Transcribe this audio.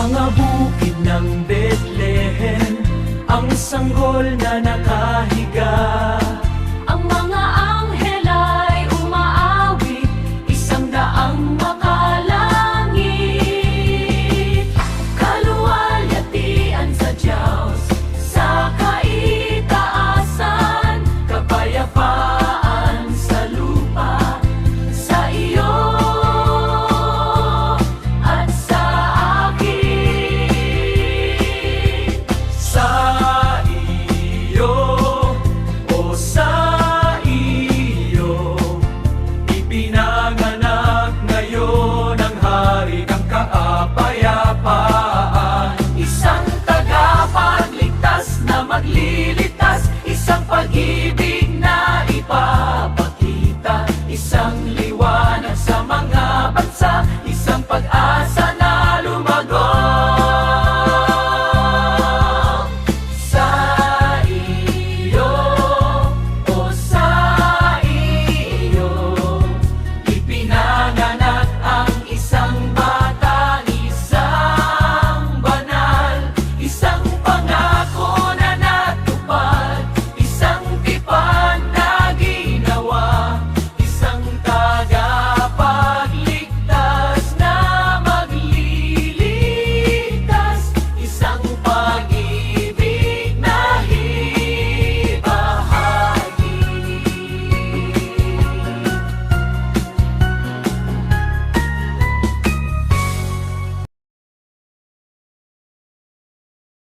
mga bukid ng Bethlehem, ang sanggol na nakahiga. Ang mga anghel ay umaawit, 100 makalangit. Kaluwalhatian sa Diyos, sa kaitaasan, kapayapaan sa lupa, sa iyo at sa akin. Sa iyo, o sa iyo, ipinanganak ngayon ang hari ng kaapayapaan. Isang tagapagligtas na maglilitas, isang pag-ibig na ipapakita, isang liwanag sa mga bansa, isang pag-asa